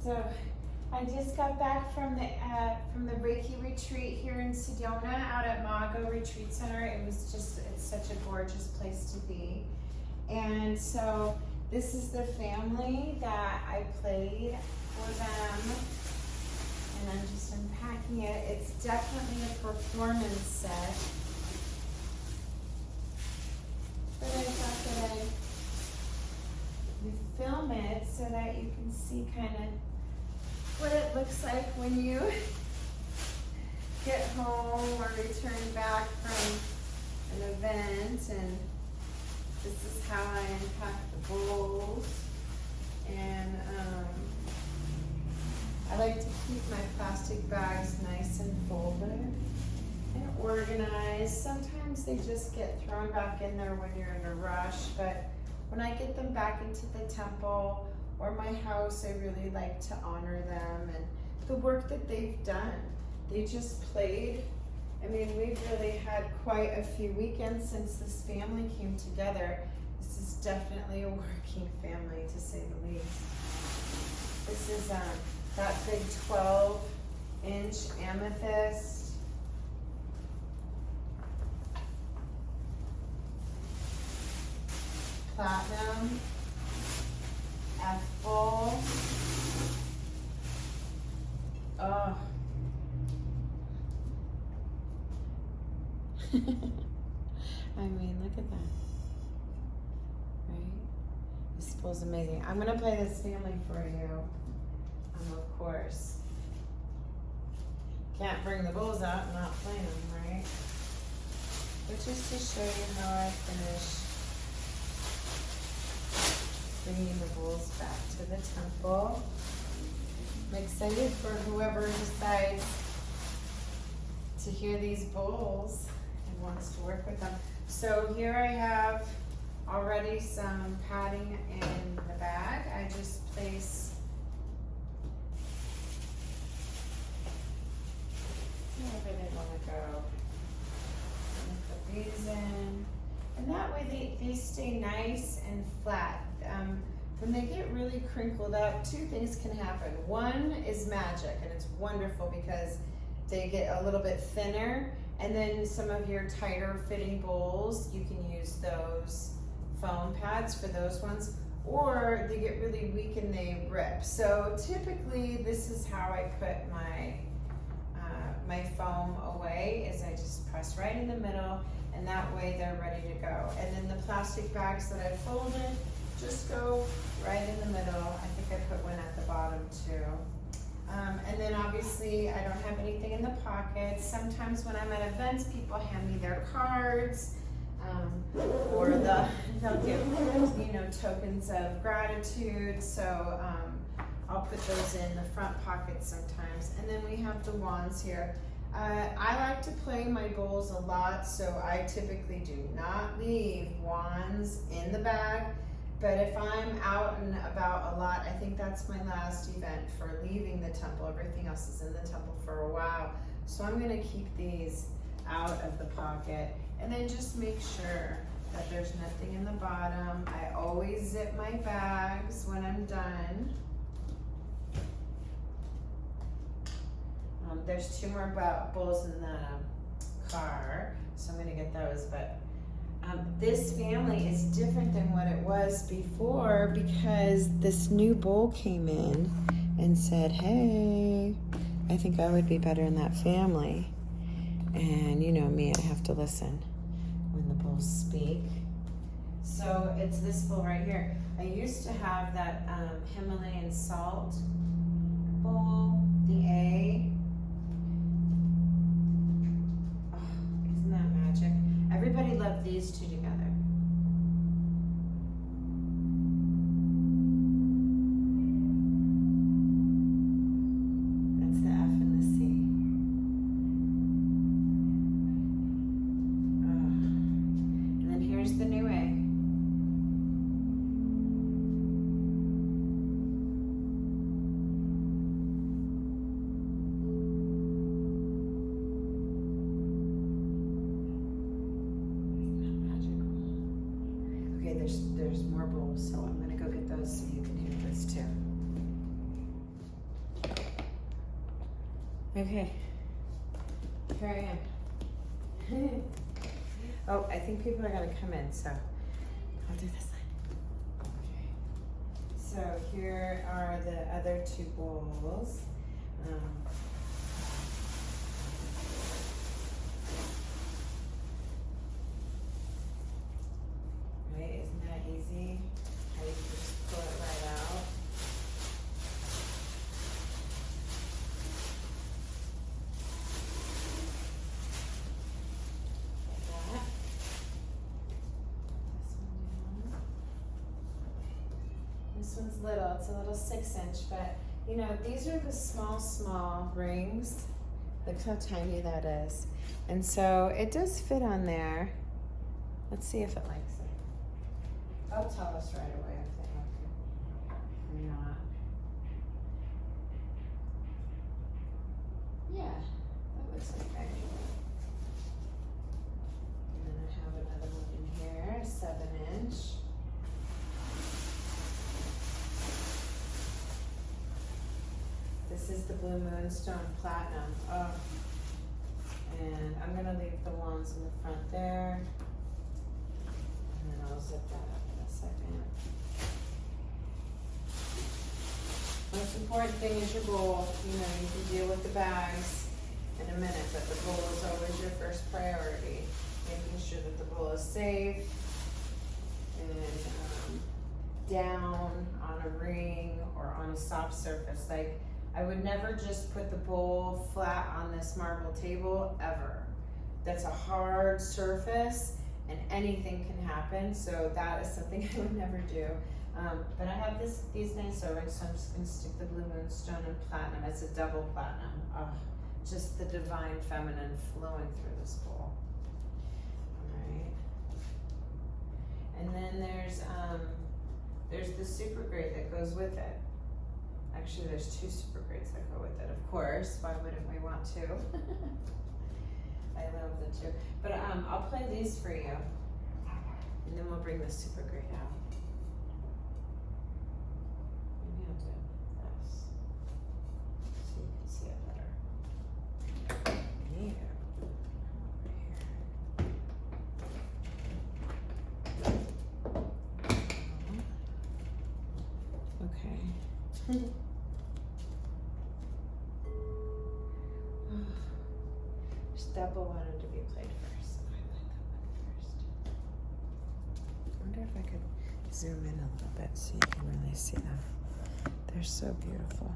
So I just got back from the Reiki retreat here in Sedona out at Mago Retreat Center. It's such a gorgeous place to be. And so this is the family that I played for them. And I'm just unpacking it. It's definitely a performance set. But I thought that I would film it so that you can see kind of what it looks like when you get home or return back from an event. And this is how I unpack the bowls. And I like to keep my plastic bags nice and folded and organized. Sometimes they just get thrown back in there when you're in a rush, but when I get them back into the temple or my house, I really like to honor them and the work that they've done. They just played. I mean, we've really had quite a few weekends since this family came together. This is definitely a working family, to say the least. This is that big 12-inch amethyst. Platinum, F-bowl. Oh. I mean, look at that. Right? This bowl's amazing. I'm gonna play this family for you. Of course. Can't bring the bowls out and not play them, right? But just to show you how I finish bringing the bowls back to the temple. I'm excited for whoever decides to hear these bowls and wants to work with them. So here I have already some padding in the bag. I just place wherever they want to go. Put these in. And that way they stay nice and flat. When they get really crinkled up, two things can happen. One is magic, and it's wonderful because they get a little bit thinner, and then some of your tighter fitting bowls, you can use those foam pads for those ones, or they get really weak and they rip. So typically this is how I put my my foam away, is I just press right in the middle, and that way they're ready to go. And then the plastic bags that I folded just go right in the middle. I think I put one at the bottom too. And then obviously I don't have anything in the pockets. Sometimes when I'm at events, people hand me their cards, or they'll give tokens of gratitude. So I'll put those in the front pocket sometimes. And then we have the wands here. I like to play my bowls a lot, so I typically do not leave wands in the bag. But if I'm out and about a lot, I think that's my last event for leaving the temple. Everything else is in the temple for a while. So I'm gonna keep these out of the pocket, and then just make sure that there's nothing in the bottom. I always zip my bags when I'm done. There's two more bowls in the car, so I'm gonna get those. But this family is different than what it was before, because this new bowl came in and said, hey, I think I would be better in that family. And you know me, I have to listen when the bowls speak. So it's this bowl right here. I used to have that Himalayan salt bowl, the A. Everybody loved these two together. That's the F and the C. And then here's the new A. Okay, here I am. Oh, I think people are gonna come in, so I'll do this one. Okay. So here are the other two bowls. Right, isn't that easy? How you can just pull it right out. Like that. This one's little, it's a little 6-inch, but you know, these are the small rings. Look how tiny that is. And so it does fit on there. Let's see if it likes it. They'll tell us right away if they like it or not. Yeah, that looks okay. And then I have another one in here, 7-inch. This is the Blue Moonstone Platinum. Oh. And I'm gonna leave the wands in the front there. And then I'll zip that up in a second. Most important thing is your bowl. You know, you can deal with the bags in a minute, but the bowl is always your first priority. Making sure that the bowl is safe and down on a ring or on a soft surface. Like, I would never just put the bowl flat on this marble table, ever. That's a hard surface and anything can happen, so that is something I would never do. But I have these nice O-rings, so I'm just gonna stick the Blue Moonstone and Platinum. It's a double platinum. Just the divine feminine flowing through this bowl. Alright. And then there's the super great that goes with it. Actually, there's 2 super greats that go with it, of course. Why wouldn't we want to? I love the 2. But I'll play these for you. And then we'll bring the super great out. Maybe I'll do this. So you can see it better. Yeah. Over here. Okay. Double wanted to be played first, so I played that one first. I wonder if I could zoom in a little bit so you can really see them. They're so beautiful.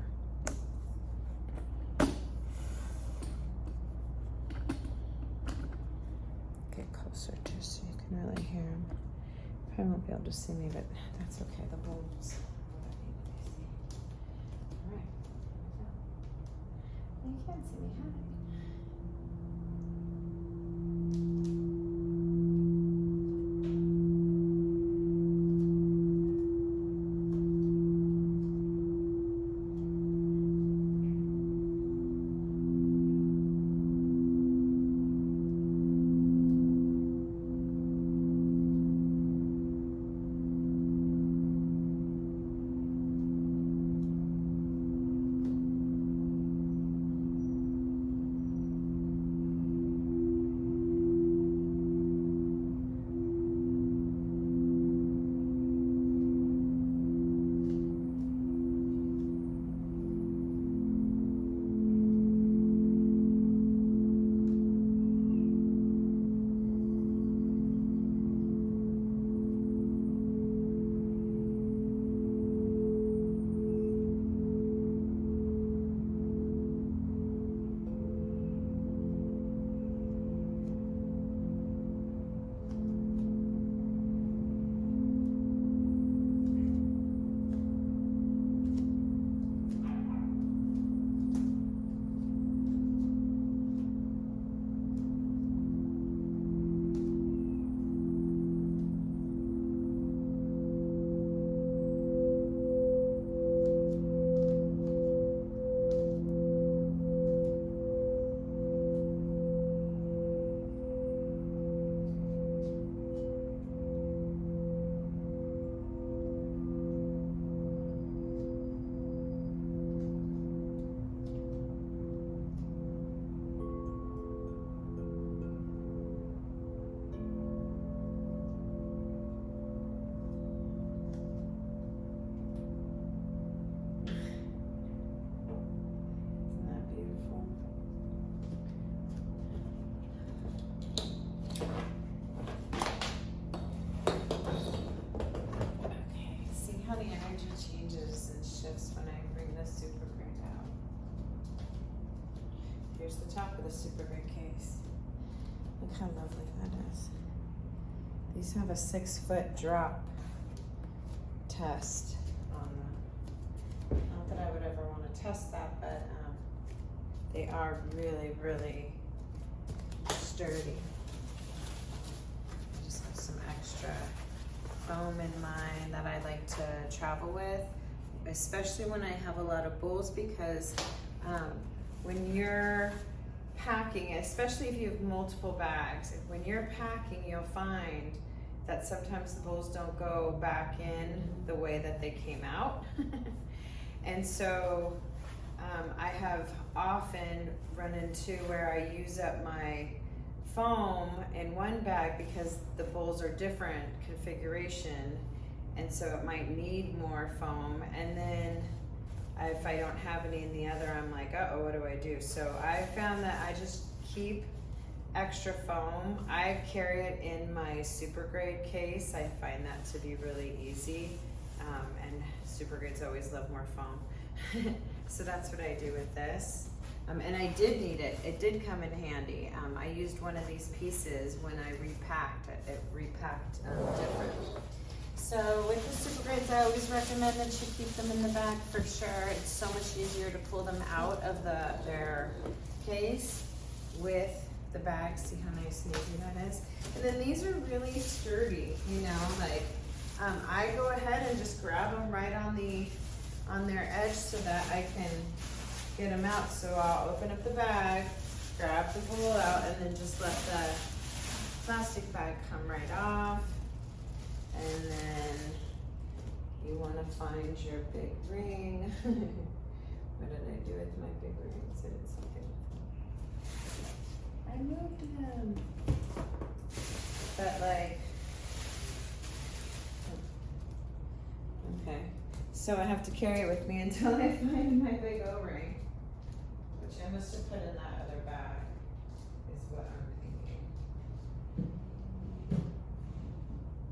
Get closer too so you can really hear them. Probably won't be able to see me, but that's okay. The bowls. Alright. You can't see me, huh? energy changes and shifts when I bring the super grade out. Here's the top of the super grade case. Look how lovely that is. These have a 6-foot drop test on them. Not that I would ever want to test that, but they are really, really sturdy. I just have some extra foam in mine that I like to travel with, especially when I have a lot of bowls, because when you're packing, especially if you have multiple bags, when you're packing, you'll find that sometimes the bowls don't go back in the way that they came out. And so I have often run into where I use up my foam in one bag because the bowls are different configuration, and so it might need more foam, and then if I don't have any in the other, I'm like, uh-oh, what do I do? So I found that I just keep extra foam. I carry it in my super grade case. I find that to be really easy, and super grades always love more foam. So that's what I do with this. And I did need it. It did come in handy. I used one of these pieces when I repacked it. It repacked different. So with the super grades, I always recommend that you keep them in the bag for sure. It's so much easier to pull them out of their case with the bag. See how nice and easy that is? And then these are really sturdy, you know, like I go ahead and just grab them right on their edge so that I can get them out. So I'll open up the bag, grab the bowl out, and then just let the plastic bag come right off. And then you want to find your big ring. What did I do with my big rings? I did something. I moved them. But like, okay. So I have to carry it with me until I find my big O-ring, which I must have put in that other bag, is what I'm thinking.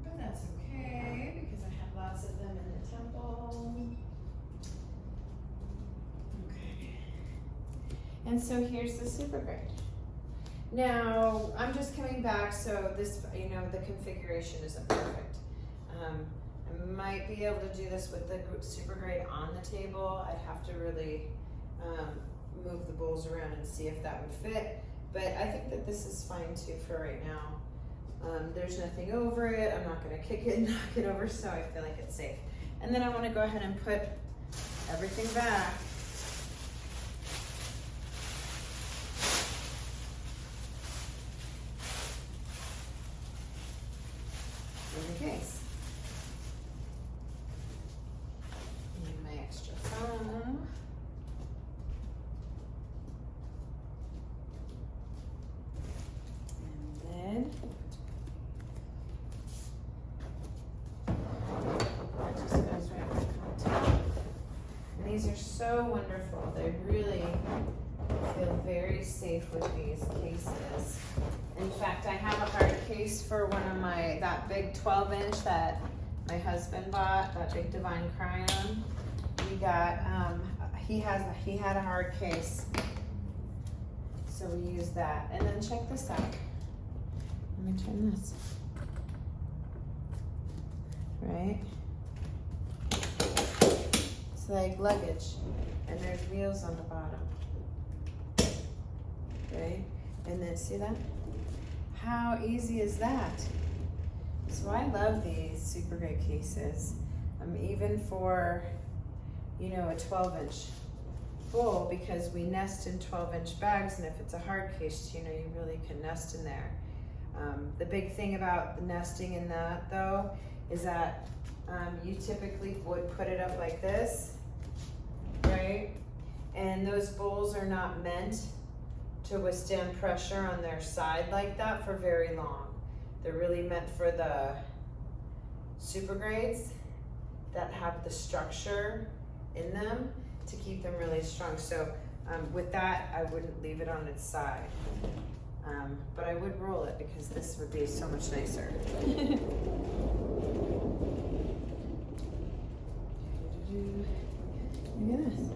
But that's okay, because I have lots of them in the temple. Okay. And so here's the super grade. Now, I'm just coming back, so this, you know, the configuration isn't perfect. I might be able to do this with the super grade on the table. I'd have to really move the bowls around and see if that would fit. But I think that this is fine too for right now. There's nothing over it. I'm not gonna kick it and knock it over, so I feel like it's safe. And then I wanna go ahead and put everything back. In the case. These are so wonderful. They really feel very safe with these cases. In fact, I have a hard case for one of that big 12-inch that my husband bought, that big Divine Cryon. We got, he had a hard case, so we used that. And then check this out. Let me turn this. Right? It's like luggage, and there's wheels on the bottom. Okay? And then see that? How easy is that? So I love these super great cases. Even for, you know, a 12-inch bowl, because we nest in 12-inch bags, and if it's a hard case, you know, you really can nest in there. The big thing about the nesting in that, though, is that you typically would put it up like this, right? And those bowls are not meant to withstand pressure on their side like that for very long. They're really meant for the super grades that have the structure in them to keep them really strong. So with that, I wouldn't leave it on its side. But I would roll it, because this would be so much nicer. Look at this.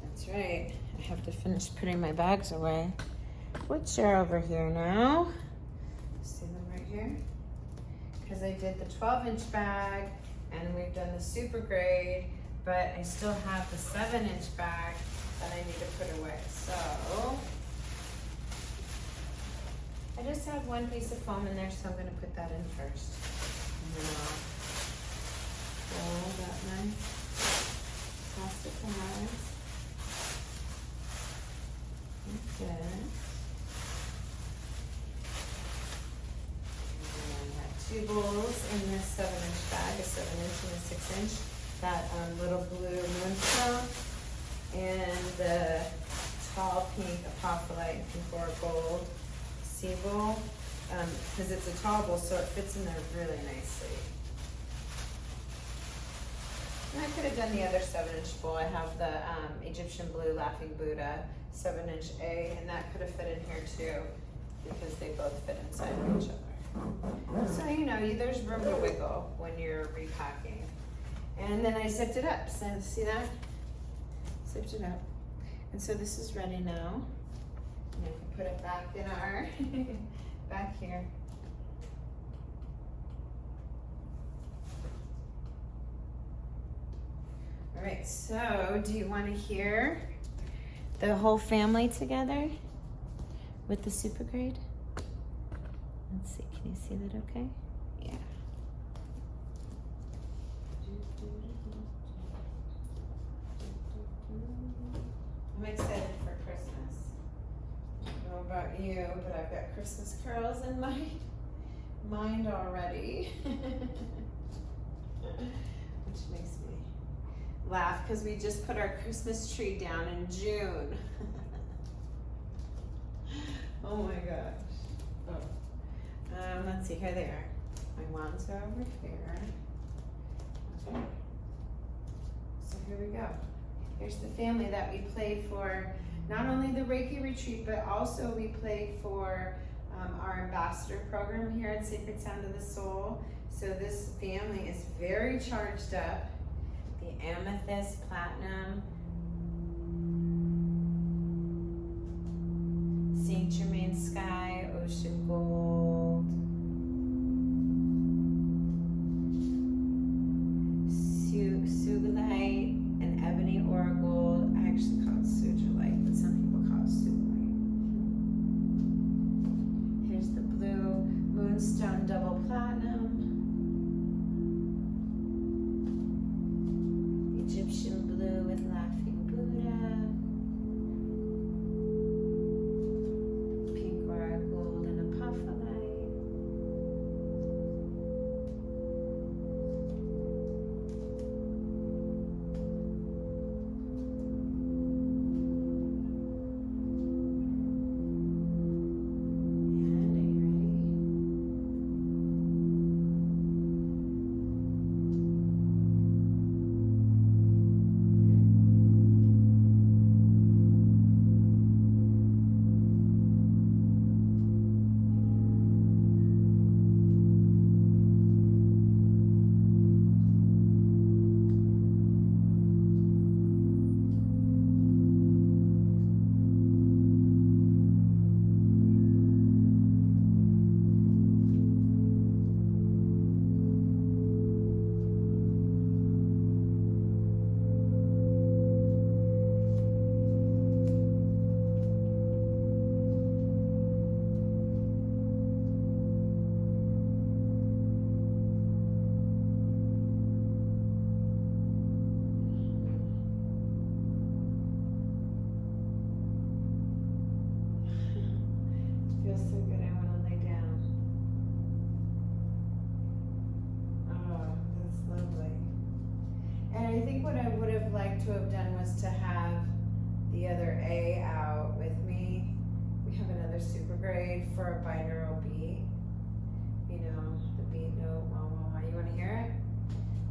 That's right. I have to finish putting my bags away, which are over here now. See them right here? Because I did the 12-inch bag and we've done the super grade, but I still have the 7-inch bag that I need to put away. So I just have one piece of foam in there, so I'm going to put that in first. And then I'll roll that nice plastic bags. Like that. And then I have 2 bowls in this 7-inch bag, a 7-inch and a 6-inch. That little blue moonstone and the tall pink apophyllite and gold sea bowl, because it's a tall bowl, so it fits in there really nicely. And I could have done the other 7-inch bowl. I have the Egyptian blue Laughing Buddha 7-inch A, and that could have fit in here too, because they both fit inside of each other. So you know, there's room to wiggle when you're repacking. And then I zipped it up. So see that? Zipped it up. And so this is ready now. And I can put it back in our back here. All right, so do you want to hear the whole family together with the super grade? Let's see, can you see that okay? Yeah. I'm excited for Christmas. I don't know about you, but I've got Christmas carols in my mind already. Which makes me laugh because we just put our Christmas tree down in June. Oh my gosh. Oh. Let's see, here they are. My wands are over here. Okay. So here we go. Here's the family that we played for, not only the Reiki retreat, but also we played for our ambassador program here at Sacred Sound of the Soul. So this family is very charged up. The amethyst, platinum, Saint Germain sky, ocean gold, sugilite, and ebony ora gold. I actually call it sugilite, but some people call it sugilite. Here's the blue moonstone double platinum, Egyptian blue with laughing Buddha, pink ora gold and apophyllite, feels so good, I want to lay down. Oh, that's lovely. And I think what I would have liked to have done was to have the other A out with me. We have another super grade for a binaural beat. You know, the beat note, wah, wah, wah. You want to hear it?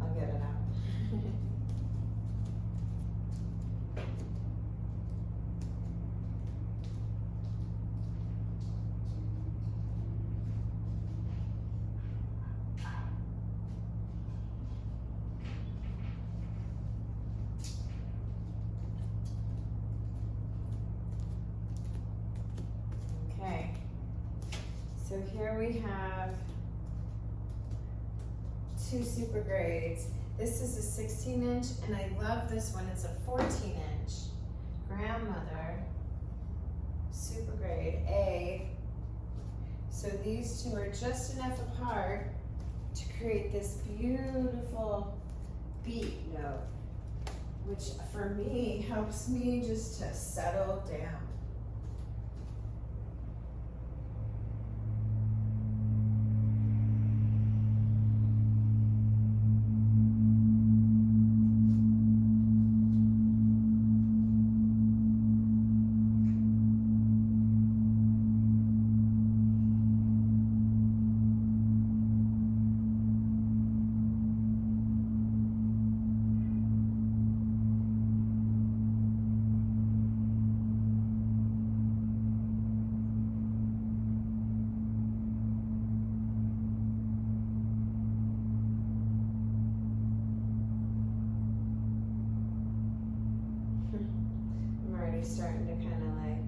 I'll get it out. here we have two super grades. This is a 16-inch, and I love this one. It's a 14-inch grandmother super grade A. So these two are just enough apart to create this beautiful beat note, which for me helps me just to settle down. Starting to kind of like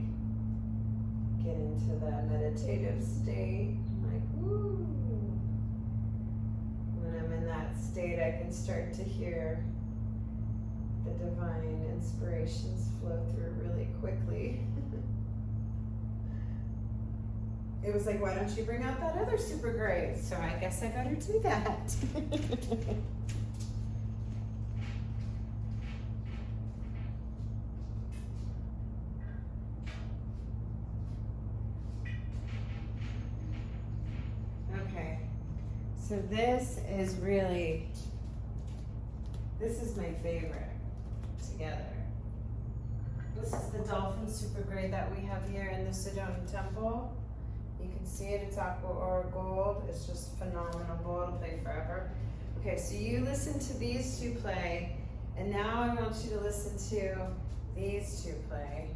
get into the meditative state. I'm like, woo. When I'm in that state, I can start to hear the divine inspirations flow through really quickly. It was like, why don't you bring out that other super grade? So I guess I better do that. So this is my favorite together. This is the Dolphin Super Grade that we have here in the Sedona Temple. You can see it, it's aqua or gold. It's just phenomenal, it'll play forever. Okay, so you listen to these two play, and now I want you to listen to these two play.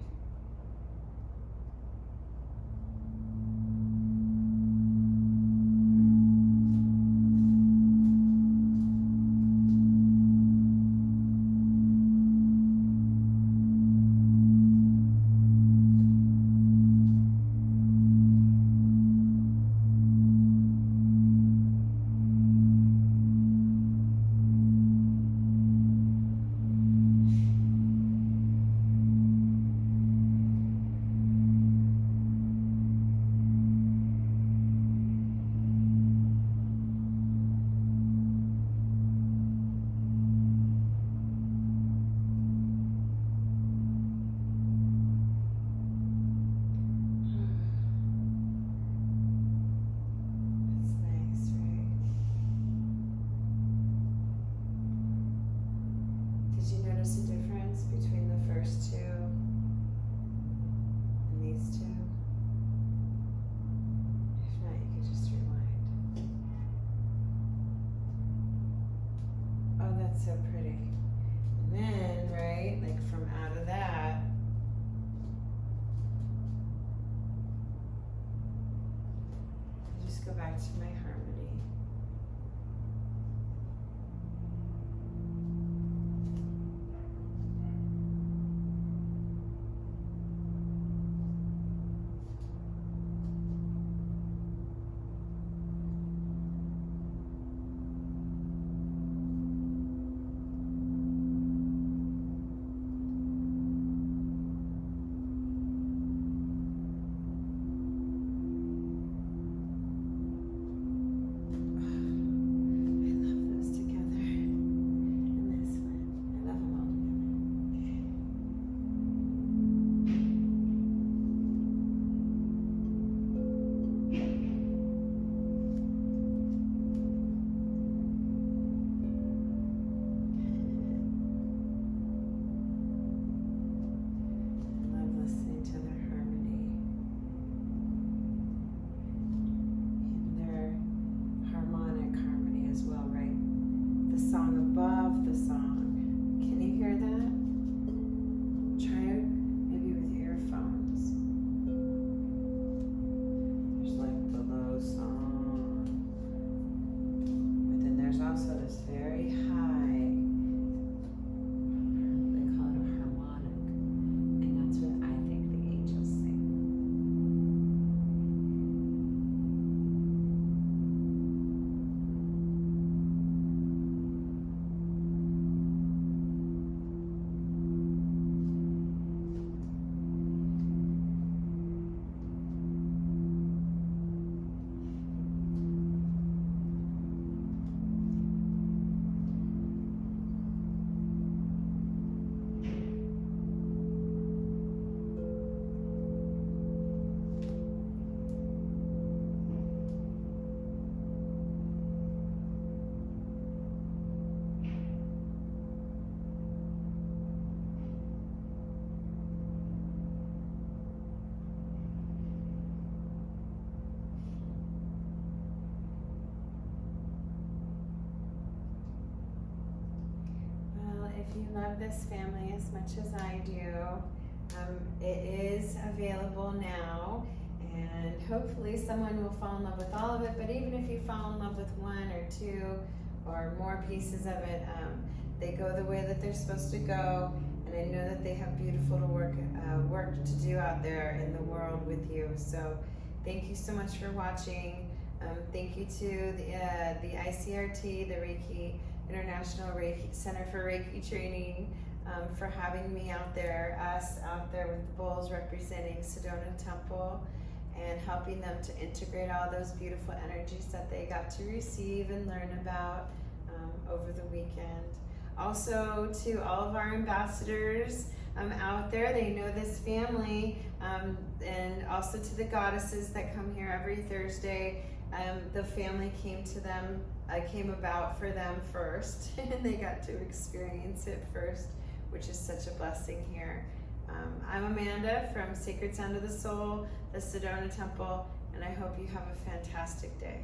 Notice a difference between the first two and these two? If not, you could just rewind. Oh, that's so pretty. And then, right, like from out of that, I just go back to my harmony. if you love this family as much as I do, it is available now, and hopefully someone will fall in love with all of it. But even if you fall in love with one or two or more pieces of it, they go the way that they're supposed to go, and I know that they have beautiful work to do out there in the world with you. So thank you so much for watching. Thank you to the ICRT, the Reiki International Reiki Center for Reiki Training, for having me out there, us out there with the bulls representing Sedona Temple, and helping them to integrate all those beautiful energies that they got to receive and learn about over the weekend. Also to all of our ambassadors out there, they know this family, and also to the goddesses that come here every Thursday. The family came to them, came about for them first, and they got to experience it first, which is such a blessing here. I'm Amanda from Sacred Sound of the Soul, the Sedona Temple, and I hope you have a fantastic day.